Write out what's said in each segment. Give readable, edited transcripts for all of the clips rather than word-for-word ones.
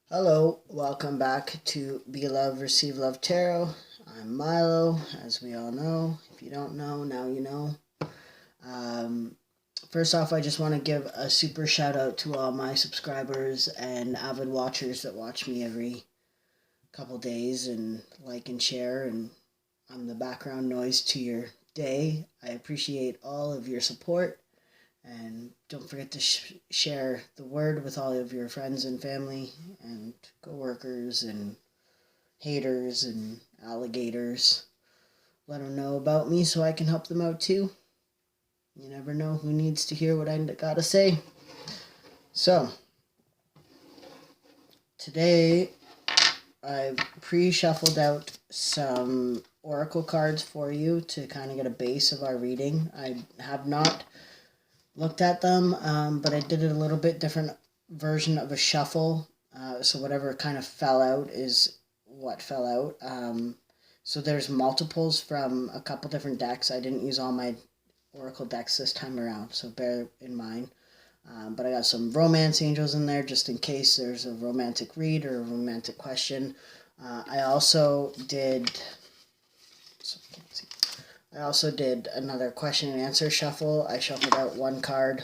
Hello, welcome back to Be Love, Receive Love Tarot. I'm Milo, as we all know. If you don't know, now you know. Um, First off, I just want to give a super shout out to all my subscribers and avid watchers that watch me every couple days and like and share, and I'm the background noise to your day. I appreciate all of your support. And don't forget to share the word with all of your friends and family and coworkers and haters and alligators. Let them know about me so I can help them out too. You never know who needs to hear what I gotta say. So, today I've pre-shuffled out some oracle cards for you to kind of get a base of our reading. I have not looked at them, but I did it a little bit different version of a shuffle. So whatever kind of fell out is what fell out. So there's multiples from a couple different decks. I didn't use all my oracle decks this time around, so bear in mind. But I got some romance angels in there just in case there's a romantic read or a romantic question. I also did another question and answer shuffle. I shuffled out one card.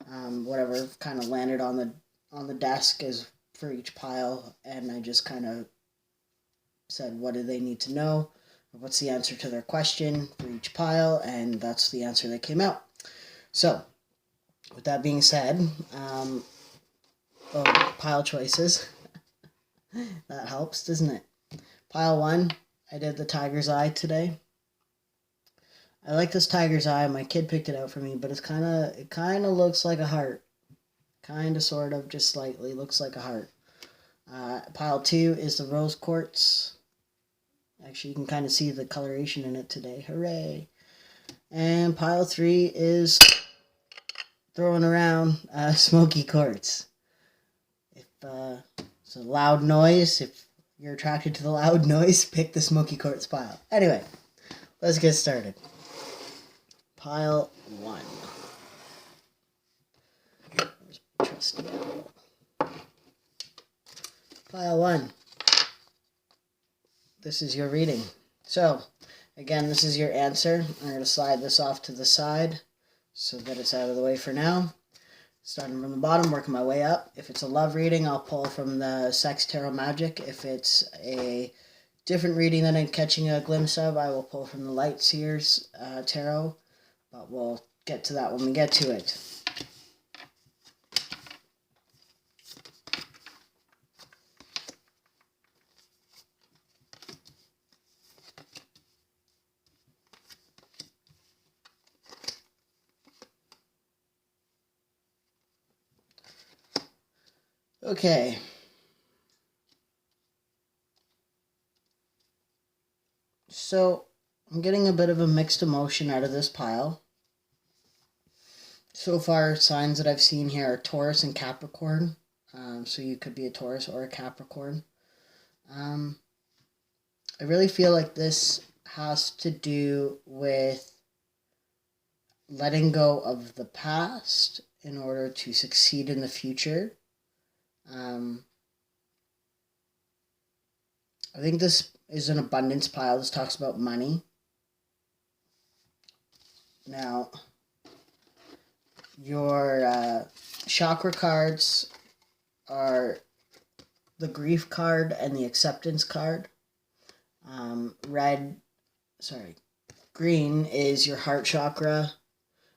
Whatever kind of landed on the desk is for each pile, and I just kind of said what do they need to know, or what's the answer to their question for each pile, and that's the answer that came out. So, with that being said, pile choices. That helps, doesn't it? Pile 1, I did the tiger's eye today. I like this tiger's eye. My kid picked it out for me, but it kind of looks like a heart. Kind of, sort of, just slightly looks like a heart. Pile 2 is the rose quartz. Actually, you can kind of see the coloration in it today. Hooray! And pile 3 is throwing around smoky quartz. If it's a loud noise, if you're attracted to the loud noise, pick the smoky quartz pile. Anyway, let's get started. Pile 1. Trusty owl. Pile 1. This is your reading. So, again, this is your answer. I'm going to slide this off to the side so that it's out of the way for now. Starting from the bottom, working my way up. If it's a love reading, I'll pull from the Sex Tarot Magic. If it's a different reading that I'm catching a glimpse of, I will pull from the Light Seers Tarot. But we'll get to that when we get to it. Okay. So, I'm getting a bit of a mixed emotion out of this pile. So far, signs that I've seen here are Taurus and Capricorn. So you could be a Taurus or a Capricorn. I really feel like this has to do with letting go of the past in order to succeed in the future. I think this is an abundance pile. This talks about money. Now, your chakra cards are the grief card and the acceptance card. Green is your heart chakra.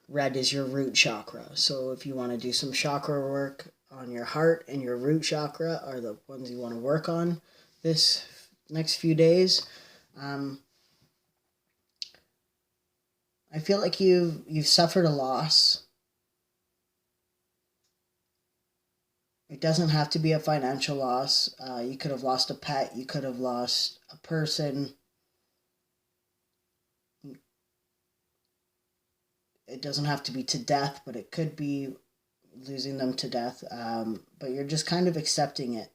Red is your root chakra. So if you want to do some chakra work on your heart, and your root chakra are the ones you want to work on this next few days. I feel like you've suffered a loss. It doesn't have to be a financial loss. You could have lost a pet. You could have lost a person. It doesn't have to be to death, but it could be losing them to death. But you're just kind of accepting it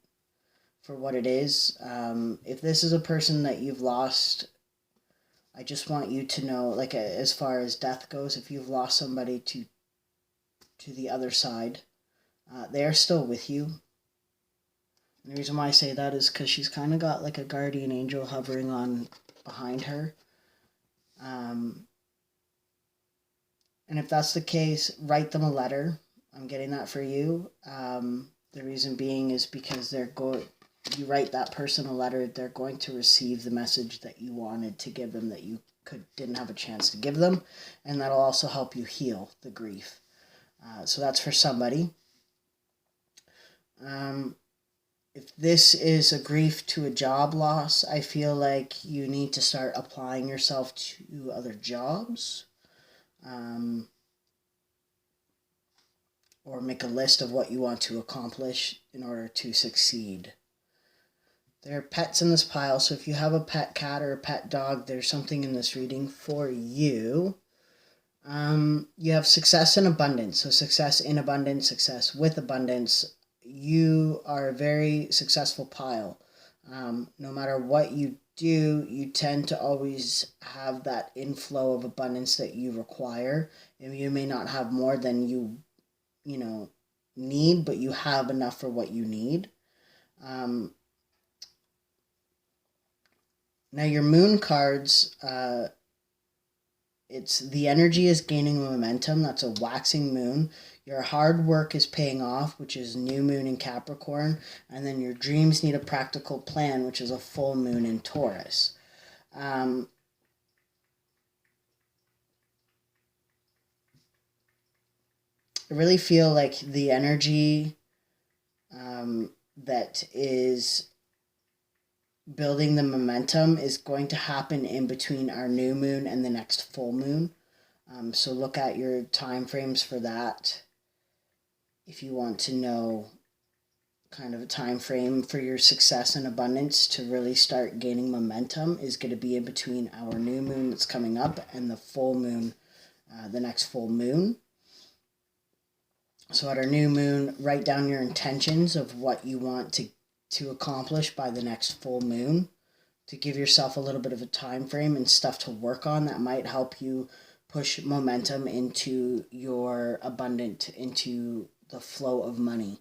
for what it is. If this is a person that you've lost, I just want you to know, like, as far as death goes, if you've lost somebody to the other side, they are still with you. And the reason why I say that is because she's kind of got like a guardian angel hovering on behind her. And if that's the case, write them a letter. I'm getting that for you. The reason being is because you write that person a letter, they're going to receive the message that you wanted to give them that you didn't have a chance to give them, and that'll also help you heal the grief. So that's for somebody. If this is a grief to a job loss, I feel like you need to start applying yourself to other jobs. Or make a list of what you want to accomplish in order to succeed. There are pets in this pile, so if you have a pet cat or a pet dog, there's something in this reading for you. You have success and abundance. So success in abundance, success with abundance. You are a very successful pile. No matter what you do, you tend to always have that inflow of abundance that you require. And you may not have more than you need, but you have enough for what you need. Now your moon cards, it's the energy is gaining momentum. That's a waxing moon. Your hard work is paying off, which is new moon in Capricorn. And then your dreams need a practical plan, which is a full moon in Taurus. I really feel like the energy that is building the momentum is going to happen in between our new moon and the next full moon. So look at your time frames for that. If you want to know kind of a time frame for your success and abundance to really start gaining momentum, is going to be in between our new moon that's coming up and the full moon, the next full moon. So at our new moon, write down your intentions of what you want to accomplish by the next full moon, to give yourself a little bit of a time frame and stuff to work on that might help you push momentum into your into the flow of money.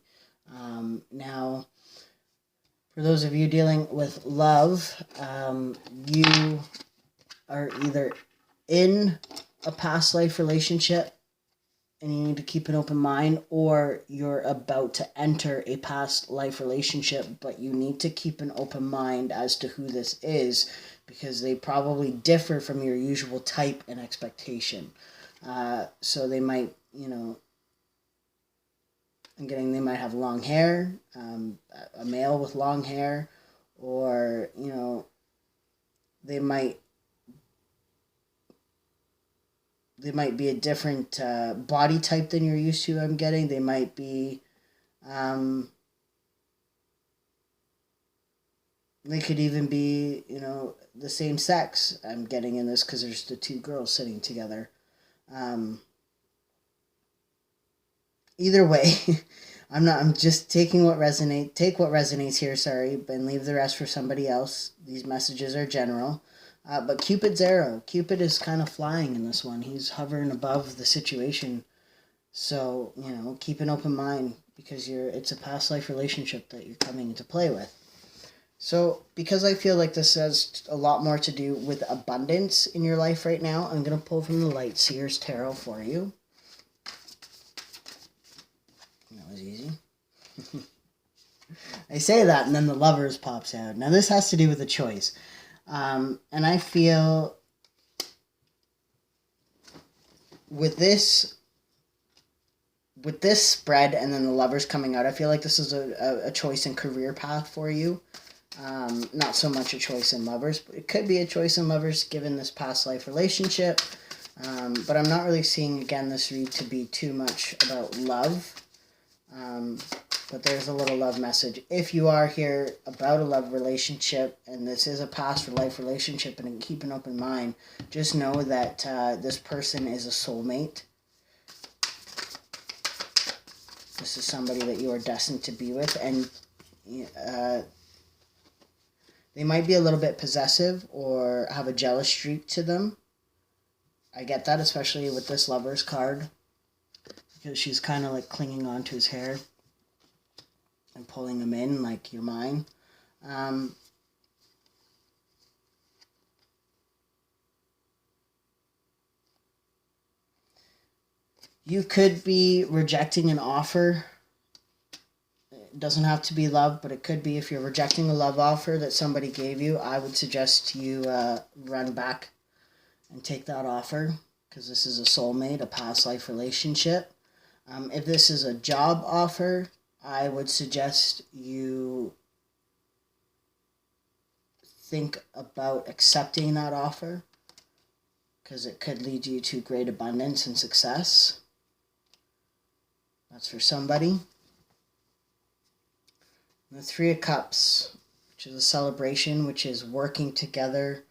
Now, for those of you dealing with love, you are either in a past life relationship and you need to keep an open mind, or you're about to enter a past life relationship, but you need to keep an open mind as to who this is, because they probably differ from your usual type and expectation. So they might, they might have long hair, a male with long hair, or, they might be a different body type than you're used to, I'm getting. They might be, they could even be, the same sex, I'm getting in this, because there's the two girls sitting together. Either way, I'm just taking take what resonates here, and leave the rest for somebody else. These messages are general. But Cupid's arrow. Cupid is kind of flying in this one. He's hovering above the situation. So, keep an open mind, because it's a past life relationship that you're coming into play with. So, because I feel like this has a lot more to do with abundance in your life right now, I'm going to pull from the Light Seers Tarot for you. That was easy. I say that, and then the Lovers pops out. Now, this has to do with a choice. And I feel with this spread and then the Lovers coming out, I feel like this is a choice in career path for you. Not so much a choice in lovers, but it could be a choice in lovers given this past life relationship. But I'm not really seeing, again, this read to be too much about love. But there's a little love message. If you are here about a love relationship, and this is a past life relationship, and keep an open mind, just know that this person is a soulmate. This is somebody that you are destined to be with, and they might be a little bit possessive or have a jealous streak to them. I get that, especially with this Lovers card, because she's kind of like clinging on to his hair. and pulling them in like you're mine. You could be rejecting an offer. It doesn't have to be love, but it could be. If you're rejecting a love offer that somebody gave you, I would suggest you run back and take that offer, because this is a soulmate, a past life relationship. If this is a job offer, I would suggest you think about accepting that offer, because it could lead you to great abundance and success. That's for somebody. The Three of Cups, which is a celebration, which is working together,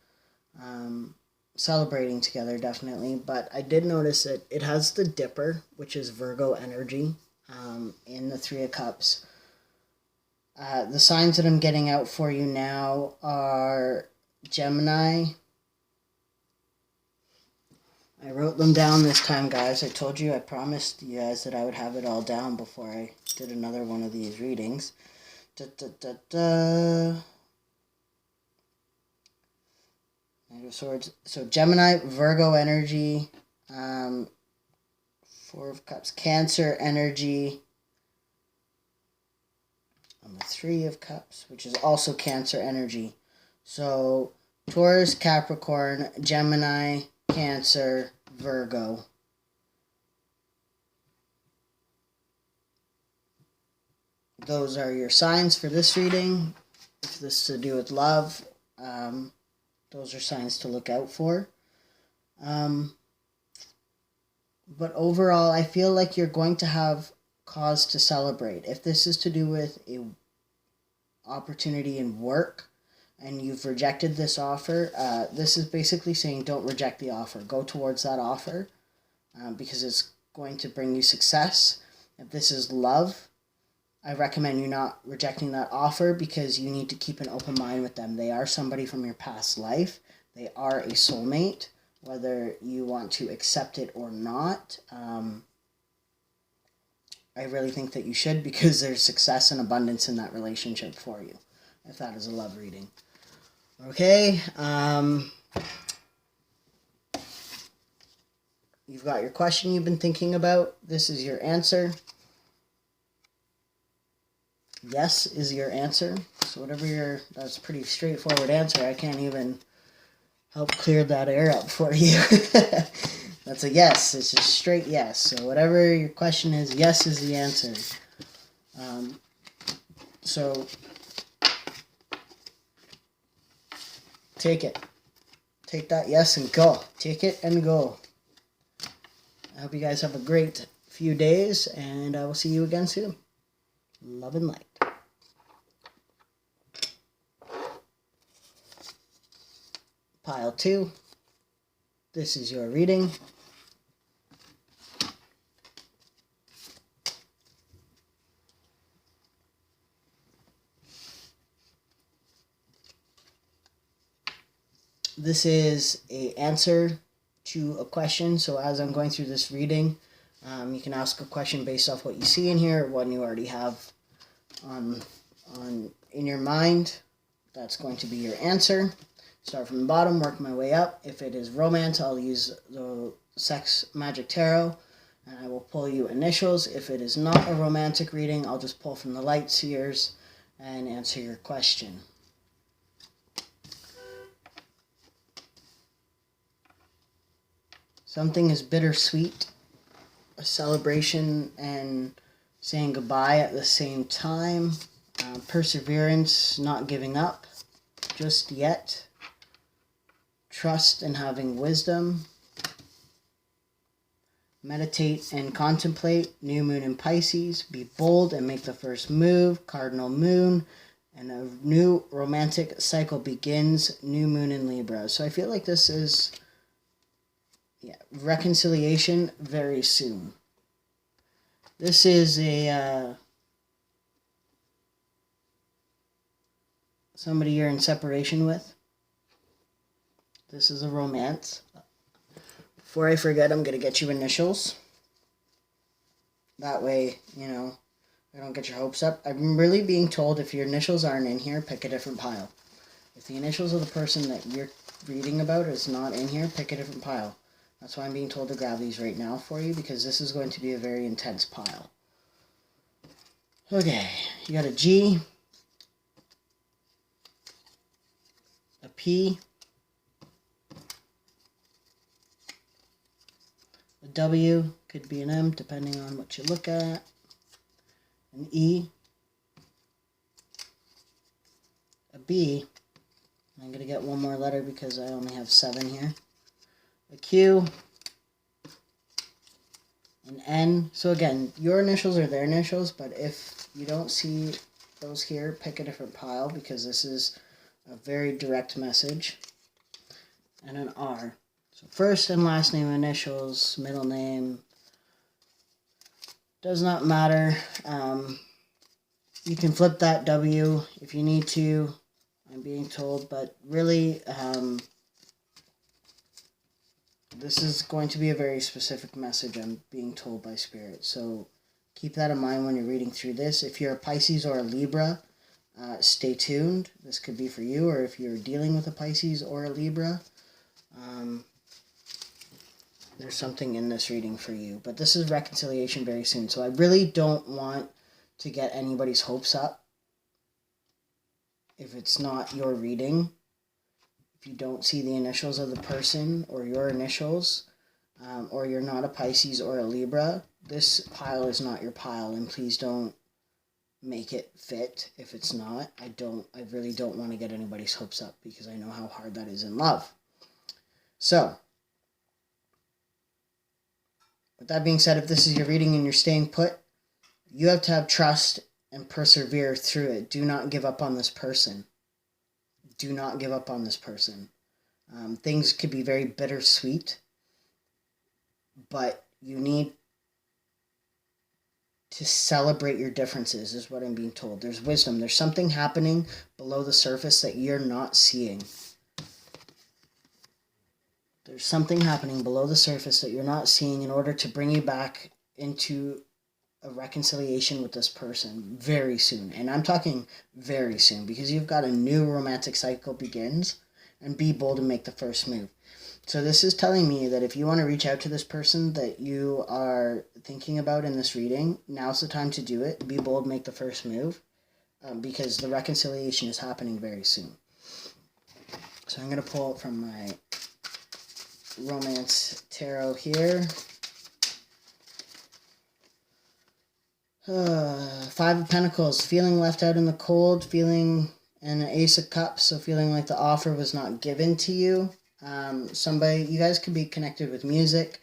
celebrating together, definitely. But I did notice that it has the Dipper, which is Virgo energy, in the Three of Cups. The signs that I'm getting out for you now are Gemini. I wrote them down this time, guys. I told you, I promised you guys that I would have it all down before I did another one of these readings. Knight of Swords. So Gemini, Virgo energy, Four of Cups, Cancer energy, and the Three of Cups, which is also Cancer energy. So Taurus, Capricorn, Gemini, Cancer, Virgo. Those are your signs for this reading. If this is to do with love, those are signs to look out for. But overall, I feel like you're going to have cause to celebrate. If this is to do with a opportunity in work, and you've rejected this offer, this is basically saying don't reject the offer. Go towards that offer, because it's going to bring you success. If this is love, I recommend you not rejecting that offer, because you need to keep an open mind with them. They are somebody from your past life. They are a soulmate, whether you want to accept it or not. I really think that you should, because there's success and abundance in that relationship for you, if that is a love reading. Okay, you've got your question you've been thinking about. This is your answer. Yes is your answer. So whatever that's a pretty straightforward answer. I can't even help clear that air up for you. That's a yes. It's a straight yes. So whatever your question is, yes is the answer. So take it. Take that yes and go. Take it and go. I hope you guys have a great few days, and I will see you again soon. Love and light. Pile 2. This is your reading. This is an answer to a question. So as I'm going through this reading, you can ask a question based off what you see in here, or one you already have on in your mind. That's going to be your answer. Start from the bottom, work my way up. If it is romance, I'll use the Sex Magic Tarot, and I will pull you initials. If it is not a romantic reading, I'll just pull from the light spheres and answer your question. Something is bittersweet, a celebration and saying goodbye at the same time. Perseverance, not giving up just yet. Trust and having wisdom. Meditate and contemplate. New moon in Pisces. Be bold and make the first move. Cardinal moon. And a new romantic cycle begins. New moon in Libra. So I feel like this is reconciliation very soon. This is a somebody you're in separation with. This is a romance. Before I forget, I'm going to get you initials. That way, I don't get your hopes up. I'm really being told if your initials aren't in here, pick a different pile. If the initials of the person that you're reading about is not in here, pick a different pile. That's why I'm being told to grab these right now for you, because this is going to be a very intense pile. Okay, you got a G, a P, a W, could be an M depending on what you look at, an E, a B, I'm going to get one more letter because I only have 7 here, a Q, an N. So again, your initials are their initials, but if you don't see those here, pick a different pile because this is a very direct message. And an R. So first and last name initials, middle name, does not matter. You can flip that W if you need to, I'm being told, but really this is going to be a very specific message I'm being told by Spirit. So keep that in mind when you're reading through this. If you're a Pisces or a Libra, stay tuned. This could be for you, or if you're dealing with a Pisces or a Libra, there's something in this reading for you. But this is reconciliation very soon. So I really don't want to get anybody's hopes up if it's not your reading. If you don't see the initials of the person or your initials, or you're not a Pisces or a Libra, this pile is not your pile, and please don't make it fit if it's not. I really don't want to get anybody's hopes up because I know how hard that is in love. So, with that being said, if this is your reading and you're staying put, you have to have trust and persevere through it. Do not give up on this person. Do not give up on this person. Things could be very bittersweet, but you need to celebrate your differences, is what I'm being told. There's wisdom. There's something happening below the surface that you're not seeing. There's something happening below the surface that you're not seeing in order to bring you back into a reconciliation with this person very soon. And I'm talking very soon because you've got a new romantic cycle begins, and be bold and make the first move. So this is telling me that if you want to reach out to this person that you are thinking about in this reading, now's the time to do it. Be bold, make the first move, because the reconciliation is happening very soon. So I'm going to pull it from my romance tarot here. 5 of Pentacles, feeling left out in the cold, feeling, and an Ace of Cups, so feeling like the offer was not given to you. You guys could be connected with music.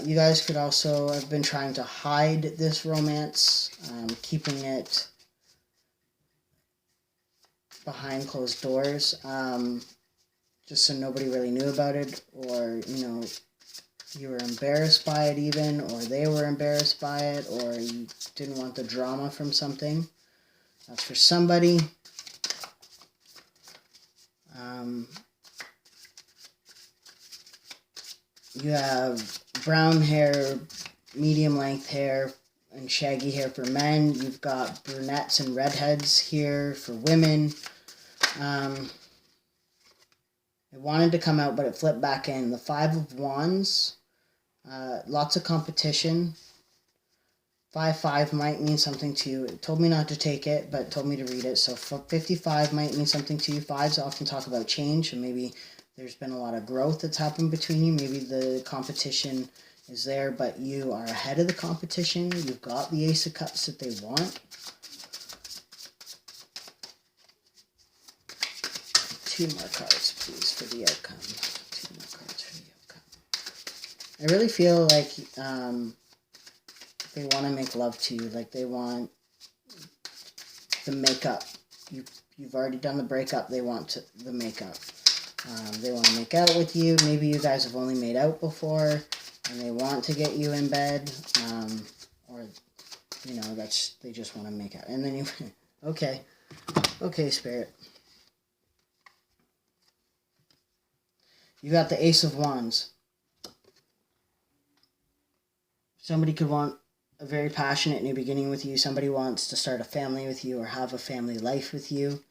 You guys could also have been trying to hide this romance, keeping it behind closed doors, just so nobody really knew about it, or, you were embarrassed by it even, or they were embarrassed by it, or you didn't want the drama from something. That's for somebody. You have brown hair, medium length hair, and shaggy hair for men. You've got brunettes and redheads here for women. It wanted to come out, but it flipped back in. The 5 of Wands, lots of competition. 5-5 might mean something to you. It told me not to take it, but it told me to read it. So 55 might mean something to you. 5s often talk about change, and maybe there's been a lot of growth that's happened between you. Maybe the competition is there, but you are ahead of the competition. You've got the Ace of Cups that they want. 2 more cards, please, for the outcome. 2 more cards for the outcome. I really feel like they want to make love to you. Like they want the makeup. You've already done the breakup. They want the makeup. They want to make out with you. Maybe you guys have only made out before, and they want to get you in bed, or they just want to make out. And then you, okay, Spirit. You got the Ace of Wands. Somebody could want a very passionate new beginning with you. Somebody wants to start a family with you or have a family life with you.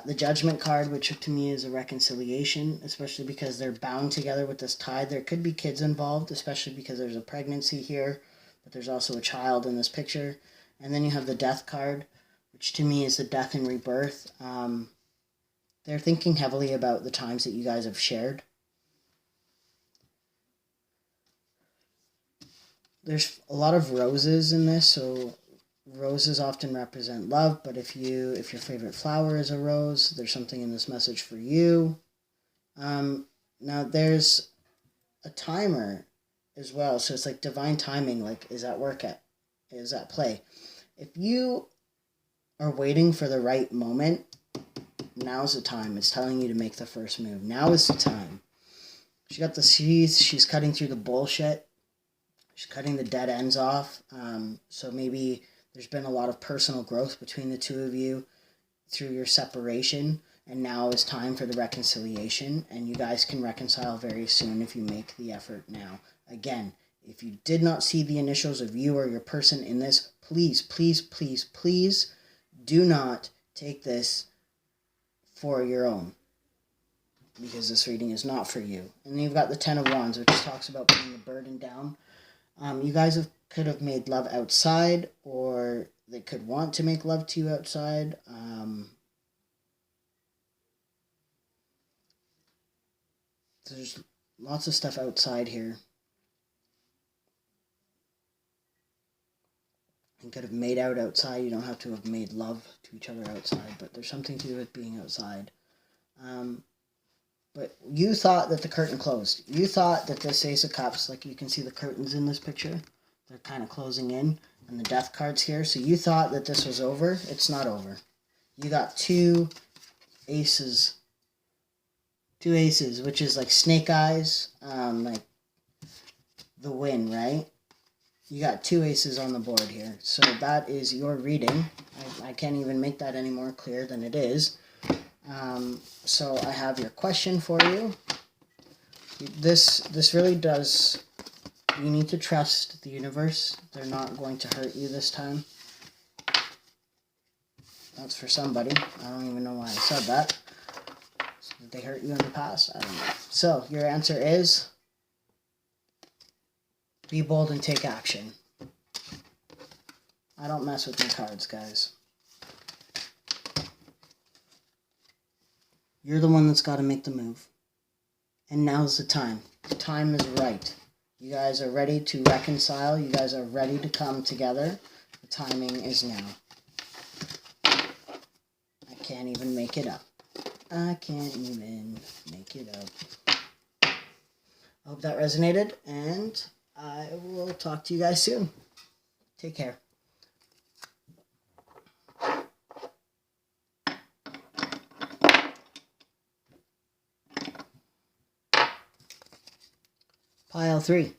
The Judgment card, which to me is a reconciliation, especially because they're bound together with this tide. There could be kids involved, especially because there's a pregnancy here, but there's also a child in this picture. And then you have the Death card, which to me is the death and rebirth. They're thinking heavily about the times that you guys have shared. There's a lot of roses in this, so roses often represent love, but if your favorite flower is a rose, there's something in this message for you. Now there's a timer as well, so it's like divine timing, like is at play. If you are waiting for the right moment, now's the time. It's telling you to make the first move. Now is the time. She got the seeds. She's cutting through the bullshit. She's cutting the dead ends off. So maybe there's been a lot of personal growth between the two of you through your separation, and now is time for the reconciliation, and you guys can reconcile very soon if you make the effort now. Again, if you did not see the initials of you or your person in this, please, please, please, please do not take this for your own, because this reading is not for you. And then you've got the Ten of Wands, which talks about putting the burden down. You guys could have made love outside, or they could want to make love to you outside. There's lots of stuff outside here. You could have made out outside. You don't have to have made love to each other outside, but there's something to do with being outside. But you thought that the curtain closed. You thought that this Ace of Cups, like you can see the curtains in this picture, they're kind of closing in, and the Death card's here. So you thought that this was over. It's not over. You got two aces. Two aces, which is like snake eyes, like the win, right? You got two aces on the board here. So that is your reading. I can't even make that any more clear than it is. So I have your question for you. This really does, you need to trust the universe. They're not going to hurt you this time. That's for somebody. I don't even know why I said that. Did they hurt you in the past? I don't know. So your answer is be bold and take action. I don't mess with my cards, guys. You're the one that's got to make the move. And now's the time. The time is right. You guys are ready to reconcile. You guys are ready to come together. The timing is now. I can't even make it up. I can't even make it up. I hope that resonated, and I will talk to you guys soon. Take care. Pile 3.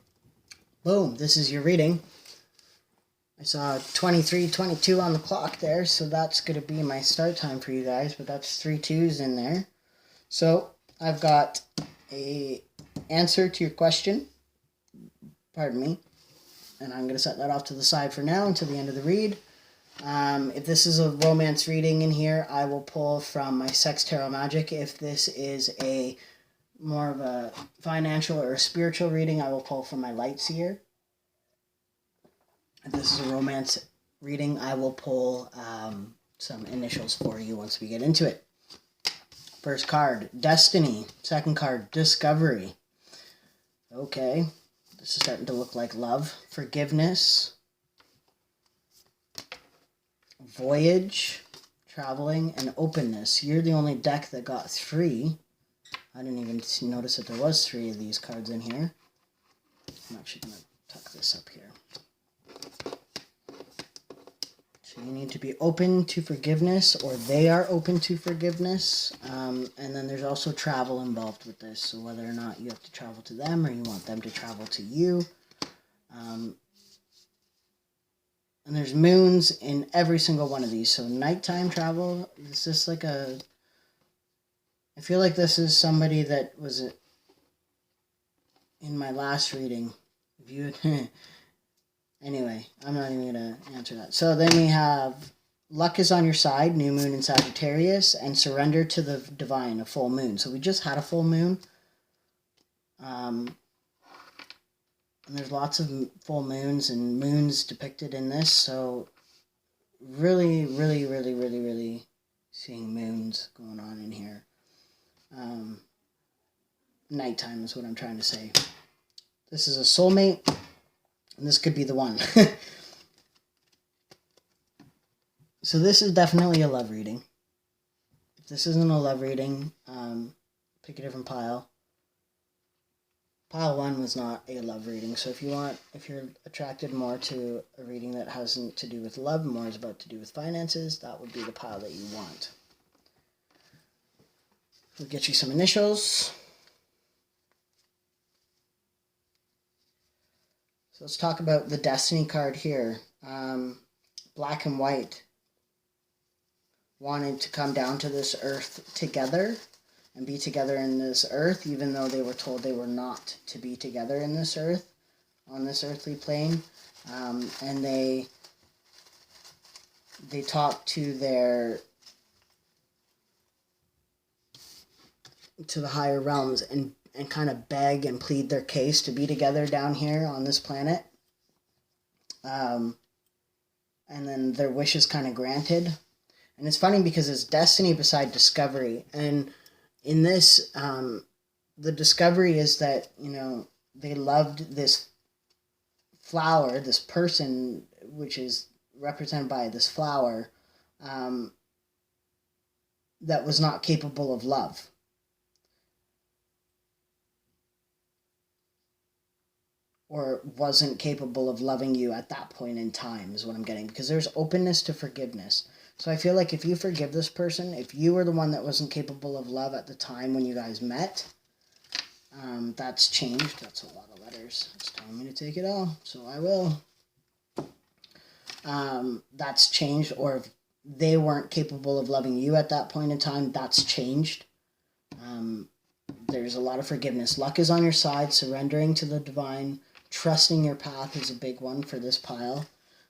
Boom, this is your reading. I saw 23:22 on the clock there, so that's going to be my start time for you guys, but that's 3 2s in there. So I've got a answer to your question, pardon me, and I'm going to set that off to the side for now until the end of the read. If this is a romance reading in here, I will pull from my Sex Tarot Magic. If this is a more of a financial or a spiritual reading, I will pull from my Light Seer. If this is a romance reading, I will pull some initials for you once we get into it. First card, Destiny. Second card, Discovery. Okay, this is starting to look like love. Forgiveness. Voyage. Traveling. And openness. You're the only deck that got 3. I didn't even notice that there was 3 of these cards in here. I'm actually going to tuck this up here. So you need to be open to forgiveness, or they are open to forgiveness. And then there's also travel involved with this. So whether or not you have to travel to them or you want them to travel to you. And there's moons in every single one of these. So nighttime travel, is this like a... I feel like this is somebody that was in my last reading. If you Anyway, I'm not even going to answer that. So then we have luck is on your side, new moon in Sagittarius, and surrender to the divine, a full moon. So we just had a full moon. And there's lots of full moons and moons depicted in this. So really, really, really, really, really seeing moons going on in here. Nighttime is what I'm trying to say. This is a soulmate, and this could be the one. So this is definitely a love reading. If this isn't a love reading, pick a different pile. Pile 1 was not a love reading. So if you're attracted more to a reading that hasn't to do with love, more is about to do with finances, that would be the pile that you want. We'll get you some initials. So let's talk about the Destiny card here. Black and white wanted to come down to this earth together and be together in this earth, even though they were told they were not to be together in this earth, on this earthly plane. And they talked to the higher realms and kind of beg and plead their case to be together down here on this planet. And then their wish is kind of granted. And it's funny because it's destiny beside discovery. And in this, the discovery is that, they loved this flower, this person, which is represented by this flower, that was not capable of love. Or wasn't capable of loving you at that point in time is what I'm getting. Because there's openness to forgiveness. So I feel like if you forgive this person, if you were the one that wasn't capable of love at the time when you guys met, that's changed. That's a lot of letters. It's telling me to take it all, so I will. That's changed. Or if they weren't capable of loving you at that point in time, that's changed. There's a lot of forgiveness. Luck is on your side, surrendering to the divine. Trusting your path is a big one for this pile.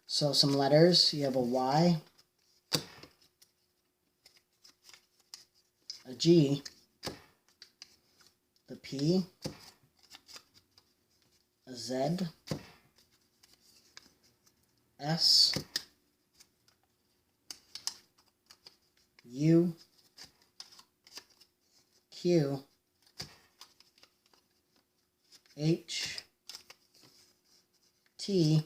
So some letters. You have a Y, a G, the P, a Z, S, U, Q, H, T,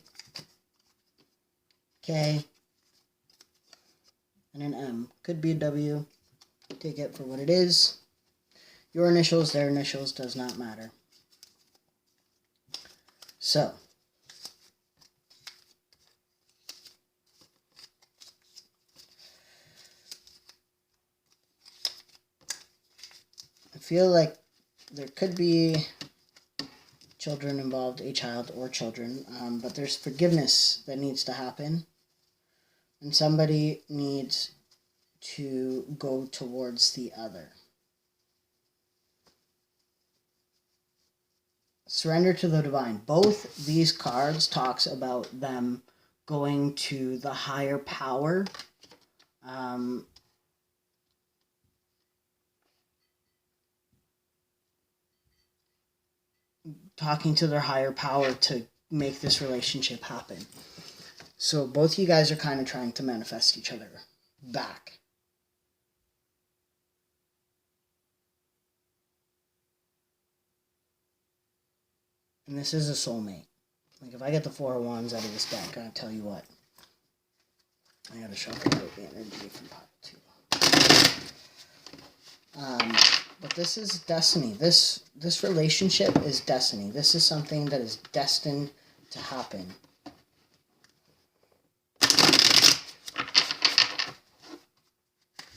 K, and an M. Could be a W. Take it for what it is. Your initials, their initials, does not matter. So, I feel like there could be children involved, a child or children, but there's forgiveness that needs to happen, and somebody needs to go towards the other. Surrender to the divine. Both these cards talks about them going to the higher power. Talking to their higher power to make this relationship happen. So both you guys are kind of trying to manifest each other back. And this is a soulmate. Like if I get the Four of Wands out of this deck, I tell you what. I gotta shuffle out the energy from pot 2. But this is destiny. This relationship is destiny. This is something that is destined to happen.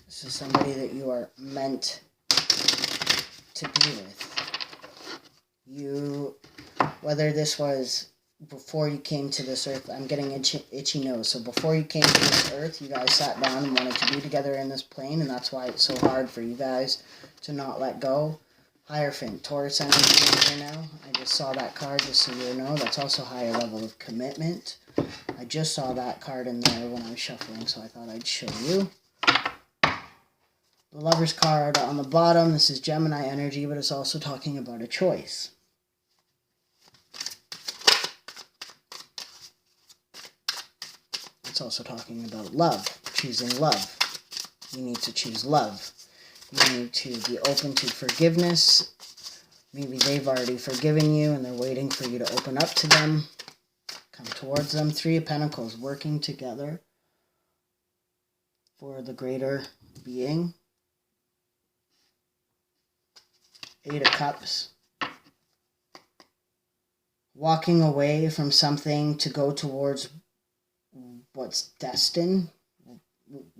This is somebody that you are meant to be with. You, whether this was before you came to this earth, I'm getting itchy nose. So before you came to this earth, you guys sat down and wanted to be together in this plane, and that's why it's so hard for you guys to not let go. Hierophant, Taurus energy in here now. I just saw that card, just so you know. That's also higher level of commitment. I just saw that card in there when I was shuffling, so I thought I'd show you. The Lover's card on the bottom, this is Gemini energy, but it's also talking about a choice. It's also talking about love, choosing love. You need to choose love. You need to be open to forgiveness. Maybe they've already forgiven you and they're waiting for you to open up to them. Come towards them. Three of Pentacles, working together for the greater being. Eight of Cups. Walking away from something to go towards what's destined.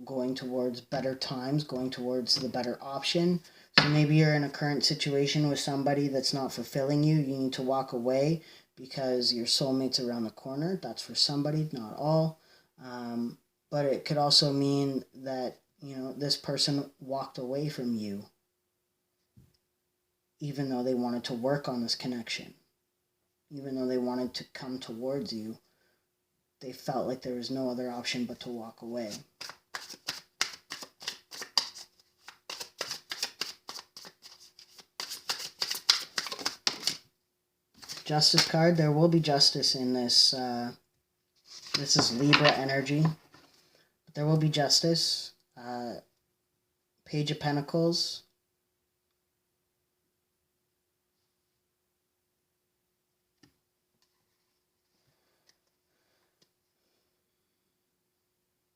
Going towards better times. Going towards the better option. So maybe you're in a current situation with somebody that's not fulfilling you. You need to walk away because your soulmate's around the corner. That's for somebody, not all. But it could also mean that, you know, this person walked away from you even though they wanted to work on this connection. Even though they wanted to come towards you, they felt like there was no other option but to walk away. Justice card, there will be justice in this. This is Libra energy. But there will be justice. Page of Pentacles.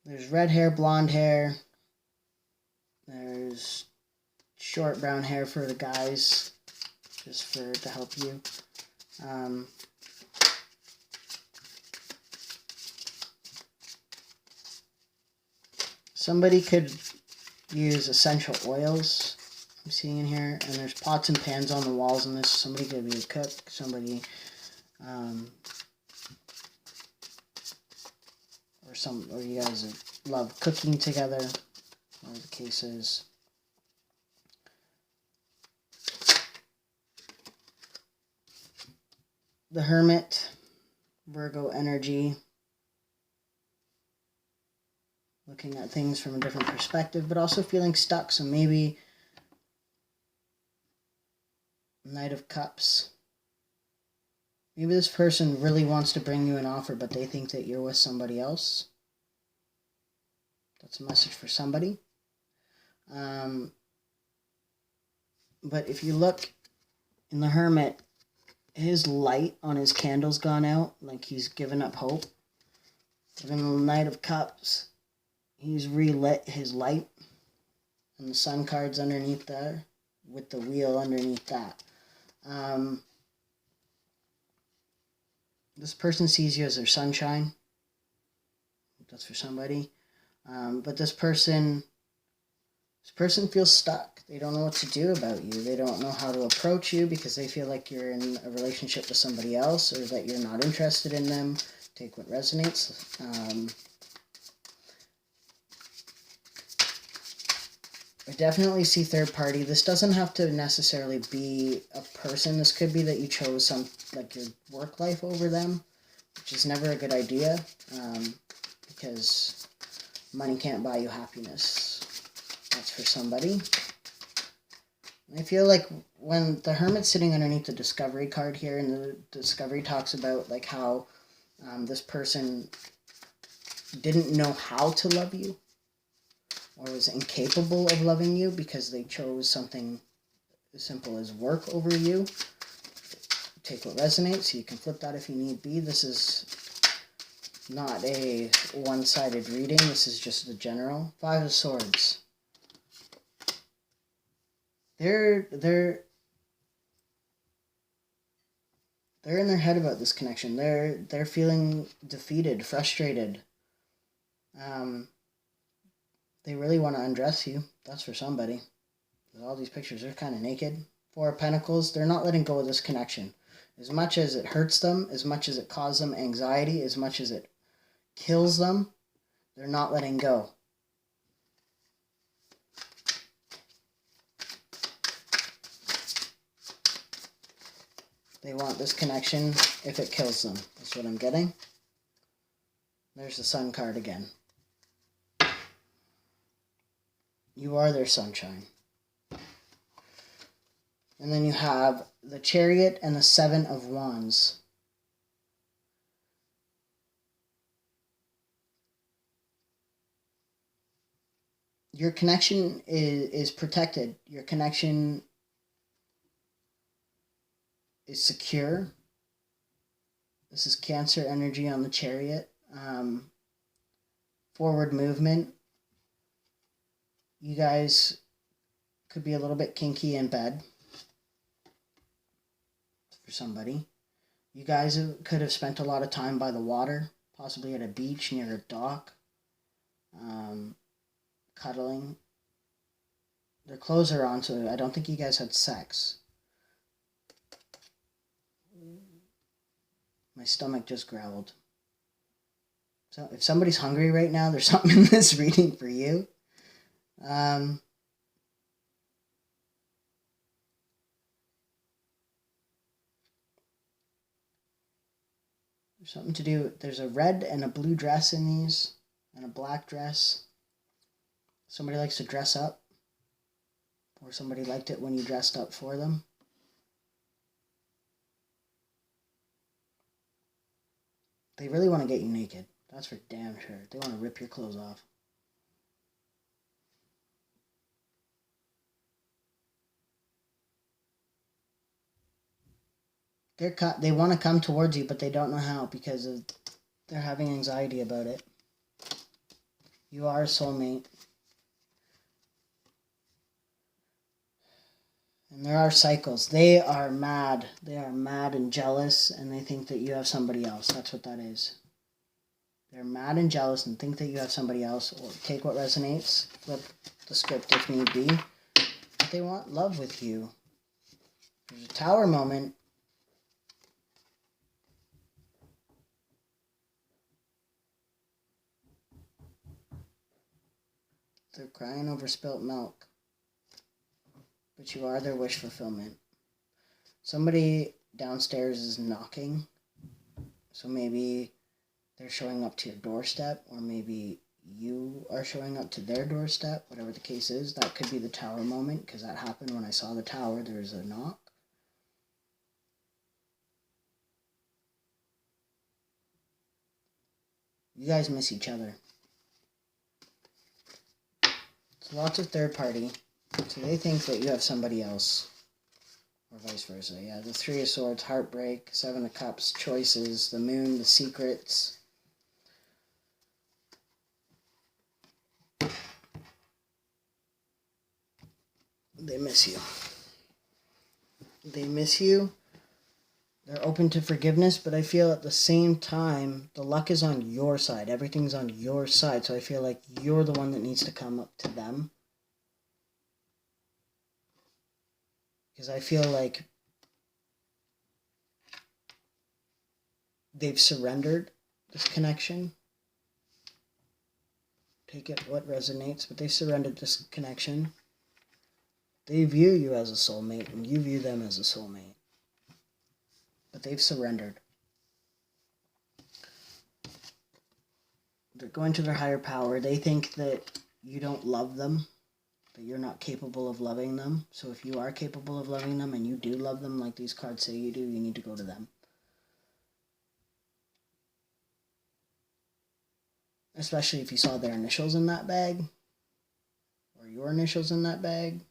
There's red hair, blonde hair. There's short brown hair for the guys, just to help you. Somebody could use essential oils, I'm seeing in here, and there's pots and pans on the walls in this. Somebody could be a cook, somebody, or you guys love cooking together, whatever the case is. The Hermit, Virgo energy, looking at things from a different perspective, but also feeling stuck. So maybe Knight of Cups. Maybe this person really wants to bring you an offer, but they think that you're with somebody else. That's a message for somebody. But if you look in the Hermit, his light on his candle's gone out, like he's given up hope. But in the Knight of Cups, he's relit his light, and the Sun card's underneath there, with the wheel underneath that. This person sees you as their sunshine. That's for somebody. But this person feels stuck. They don't know what to do about you. They don't know how to approach you because they feel like you're in a relationship with somebody else, or that you're not interested in them. Take what resonates. I definitely see third party. This doesn't have to necessarily be a person. This could be that you chose like your work life over them, which is never a good idea, because money can't buy you happiness. That's for somebody. I feel like when the Hermit's sitting underneath the Discovery card here, and the Discovery talks about like how this person didn't know how to love you, or was incapable of loving you because they chose something as simple as work over you. Take what resonates. You can flip that if you need be. This is not a one-sided reading. This is just the general. Five of Swords. They're in their head about this connection. They're feeling defeated, frustrated. They really want to undress you. That's for somebody. All these pictures are kind of naked. Four of Pentacles. They're not letting go of this connection. As much as it hurts them, as much as it causes them anxiety, as much as it kills them, they're not letting go. They want this connection if it kills them. That's what I'm getting. There's the Sun card again. You are their sunshine. And then you have the Chariot and the Seven of Wands. Your connection is protected. Your connection is secure. This is Cancer energy on the Chariot. Forward movement. You guys could be a little bit kinky in bed for somebody. You guys could have spent a lot of time by the water, possibly at a beach near a dock, cuddling. Their clothes are on, so I don't think you guys had sex. My stomach just growled. So if somebody's hungry right now, there's something in this reading for you. There's something to do. There's a red and a blue dress in these, and a black dress. Somebody likes to dress up, or somebody liked it when you dressed up for them. They really want to get you naked. That's for damn sure. They want to rip your clothes off. They want to come towards you, but they don't know how because they're having anxiety about it. You are a soulmate. And there are cycles. They are mad. They are mad and jealous, and they think that you have somebody else. That's what that is. They're mad and jealous and think that you have somebody else, or take what resonates, flip the script if need be. But they want love with you. There's a Tower moment. They're crying over spilt milk. But you are their wish fulfillment. Somebody downstairs is knocking. So maybe they're showing up to your doorstep, or maybe you are showing up to their doorstep, whatever the case is. That could be the Tower moment, because that happened when I saw the Tower. There was a knock. You guys miss each other. So lots of third party. So they think that you have somebody else. Or vice versa. Yeah, the Three of Swords, heartbreak, Seven of Cups, choices, the Moon, the secrets. They miss you. They miss you. They're open to forgiveness, but I feel at the same time, the luck is on your side. Everything's on your side. So I feel like you're the one that needs to come up to them. Because I feel like they've surrendered this connection. Take it what resonates, but they've surrendered this connection. They view you as a soulmate, and you view them as a soulmate. But they've surrendered. They're going to their higher power. They think that you don't love them, that you're not capable of loving them. So if you are capable of loving them and you do love them like these cards say you do, you need to go to them. Especially if you saw their initials in that bag, or your initials in that bag. If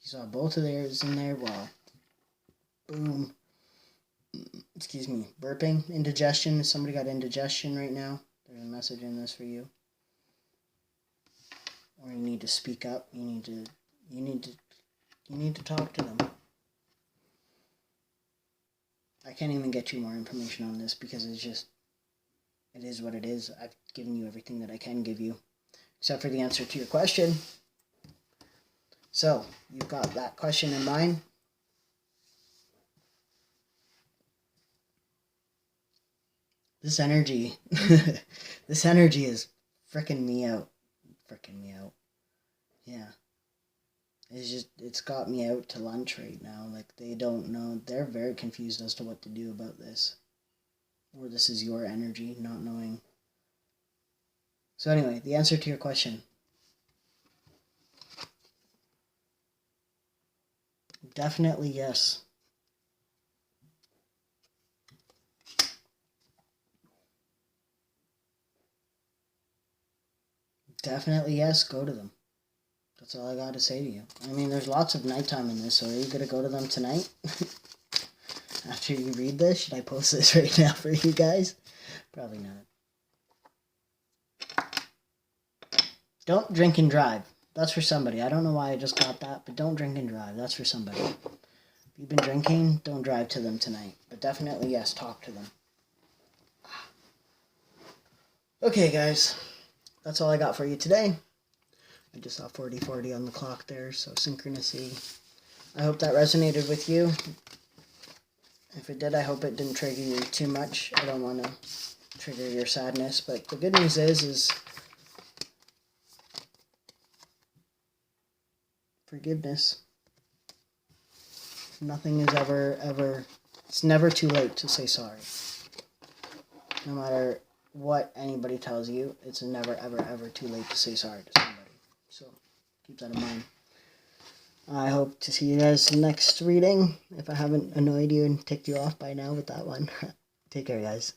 you saw both of theirs in there, well, boom. Excuse me, burping, indigestion. If somebody got indigestion right now, there's a message in this for you. Or you need to speak up. You need to talk to them. I can't even get you more information on this because it is what it is. I've given you everything that I can give you, except for the answer to your question. So, you've got that question in mind. This energy, this energy is freaking me out. Yeah. it's got me out to lunch right now. Like, they don't know. They're very confused as to what to do about this. Or this is your energy, not knowing. So anyway, the answer to your question. Definitely yes. Definitely yes, go to them. That's all I got to say to you. I mean, there's lots of nighttime in this, so are you going to go to them tonight? After you read this, should I post this right now for you guys? Probably not. Don't drink and drive. That's for somebody. I don't know why I just got that, but don't drink and drive. That's for somebody. If you've been drinking, don't drive to them tonight. But definitely, yes, talk to them. Okay, guys. That's all I got for you today. I just saw 40:40 on the clock there, so synchronicity. I hope that resonated with you. If it did, I hope it didn't trigger you too much. I don't want to trigger your sadness, but the good news is forgiveness. Nothing is ever, it's never too late to say sorry. No matter what anybody tells you, it's never, ever too late to say sorry to somebody. So, keep that in mind. I hope to see you guys next reading. If I haven't annoyed you and ticked you off by now with that one. Take care, guys.